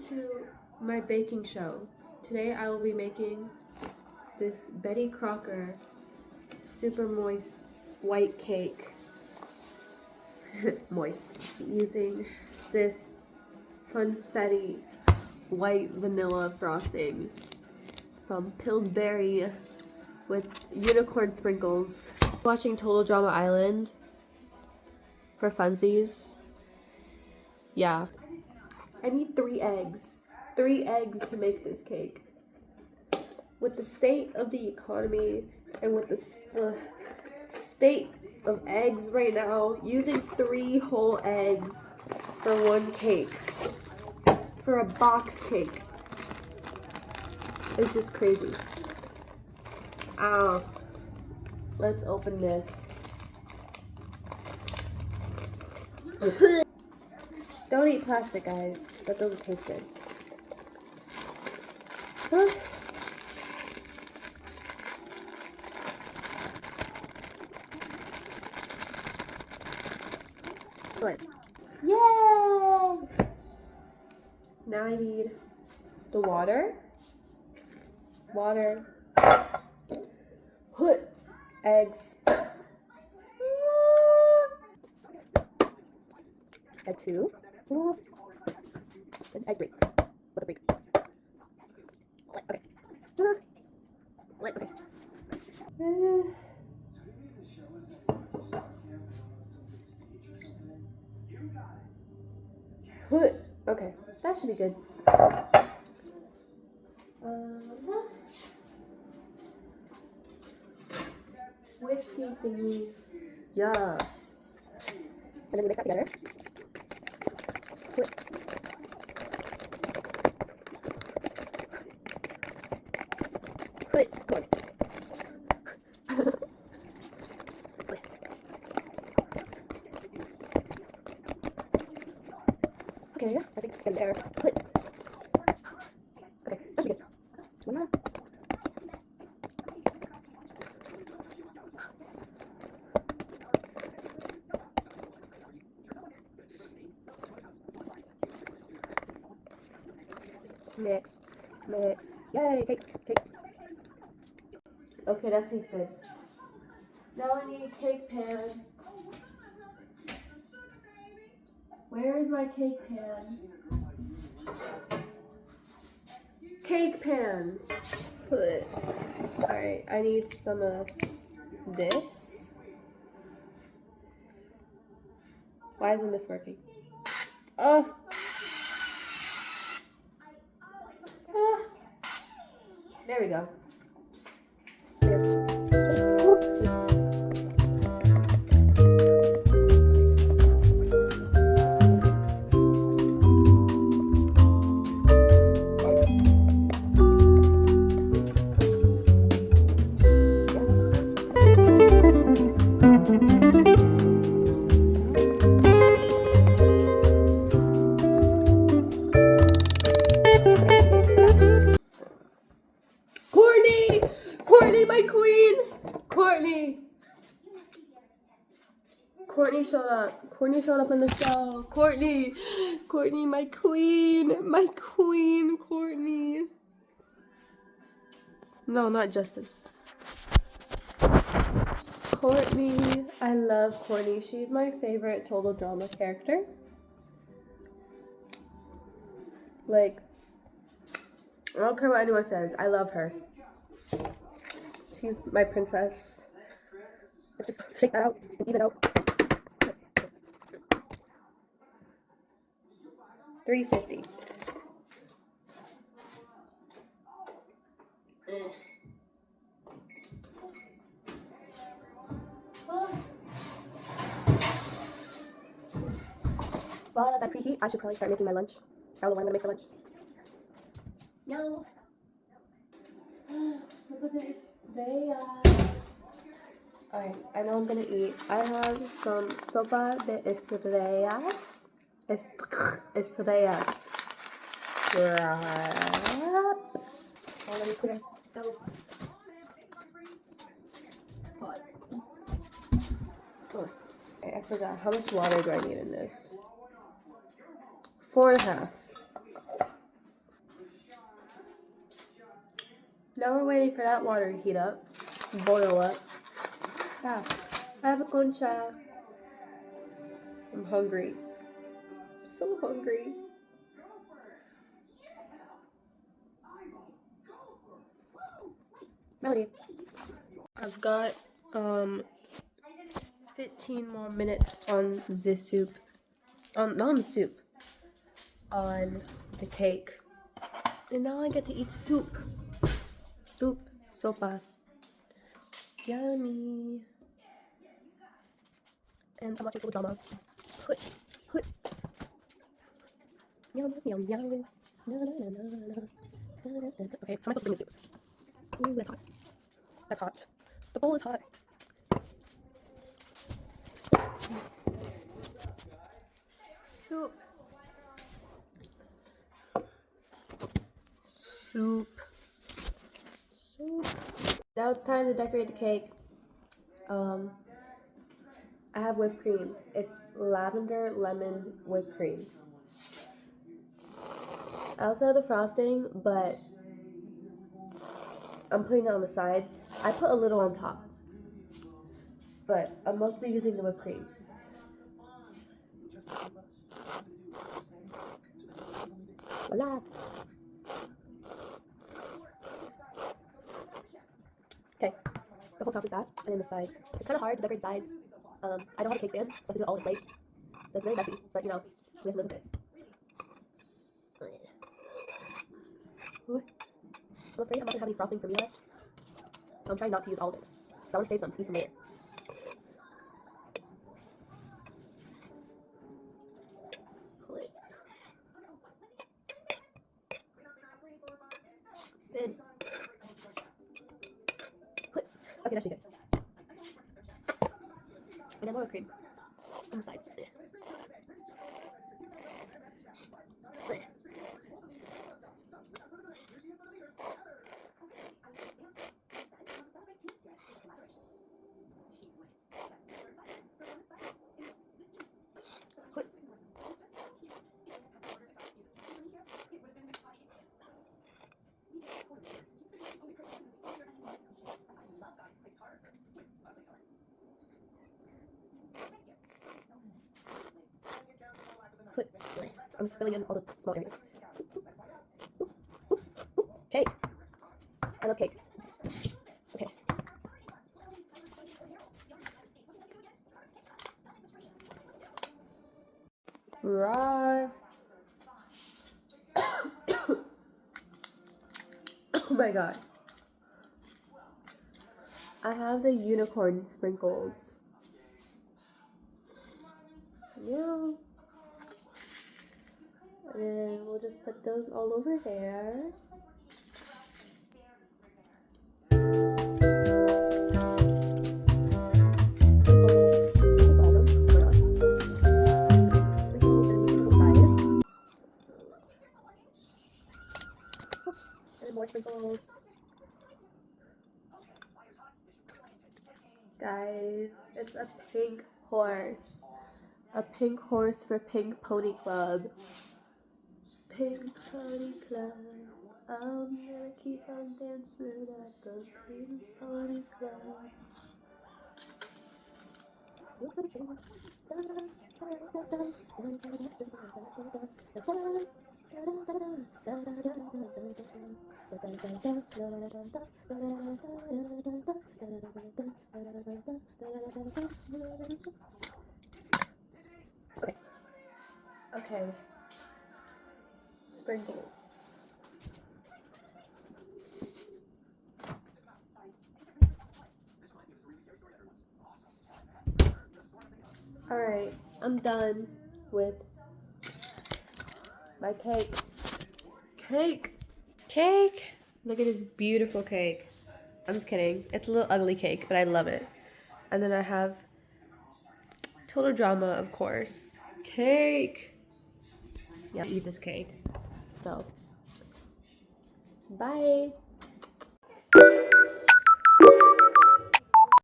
to my baking show. Today I will be making this Betty Crocker super moist white cake. Moist. Using this Funfetti white vanilla frosting from Pillsbury with unicorn sprinkles. Watching Total Drama Island for funsies. Yeah. I need 3 eggs. 3 eggs to make this cake. With the state of the economy and with the state of eggs right now, using 3 whole eggs for 1 cake, for a box cake, is just crazy. Ow. Let's open this. Don't eat plastic, guys. That doesn't taste good. Good. Yay! Now I need the water. Eggs. Egg 2. And egg 3. What the freak? Okay. Okay. Okay, that should be good. Whiskey thingy. Yeah. And then we mix that together. Come on. Okay, I think it's getting there. Okay, that should be good. One more. Mix. Yay, cake. Okay, that tastes good. Now I need a cake pan. Where is my cake pan? Cake pan. Alright, I need some of this. Why isn't this working? Oh. There we go. Courtney, my queen! Courtney showed up. Courtney showed up in the show. Courtney, my queen, Courtney. No, not Justin. Courtney, I love Courtney. She's my favorite Total Drama character. Like, I don't care what anyone says. I love her. She's my princess. Let's just shake that out and even out. $3.50. While I let that preheat, I should probably start making my lunch. I don't know what I'm gonna make for lunch. No. Sopa de estrellas. Alright, I know I'm gonna eat. I have some sopa de estrellas. Estrellas. Oh, let me put it. So. Oh, I forgot. How much water do I need in this? 4.5. Now we're waiting for that water to heat up, boil up. Yeah, I have a concha. I'm hungry. So hungry. Melody. I've got 15 more minutes on this soup. Not on the soup. On the cake. And now I get to eat soup. Soup. Sopa. Yummy. And I'm watching full drama. Put. Yum, yum, yum. Na, na, na, na, na. Na, na, na. Okay, how am I supposed to bring the soup? Ooh, that's hot. That's hot. The bowl is hot. Soup. Soup. Now it's time to decorate the cake. I have whipped cream. It's lavender lemon whipped cream. I also have the frosting, but I'm putting it on the sides. I put a little on top, but I'm mostly using the whipped cream. Voila. Okay, the whole top is that, and then the sides. It's kind of hard to decorate sides. I don't have a cake stand, so I have to do it all in a plate. So it's very messy, but you know, we have to live with it. Ooh. I'm afraid I'm not gonna have any frosting for me left, so I'm trying not to use all of it. So I want to save some, eat some later. Spin. Okay, that should be good. And then more cream on the sides. I'm just filling in all the small areas. Cake. I love cake. Okay. Right. Oh my god. I have the unicorn sprinkles. Yeah. And then we'll just put those all over there. More sprinkles. Guys, it's a pink horse. A pink horse for Pink Pony Club. Pink Pony Club. I'm gonna keep on dancing at the Pink Pony Club. Okay. Sprinkles. Alright, I'm done with my cake. Cake! Look at this beautiful cake. I'm just kidding. It's a little ugly cake, but I love it. And then I have Total Drama, of course. Cake! Yeah, eat this cake. So, bye!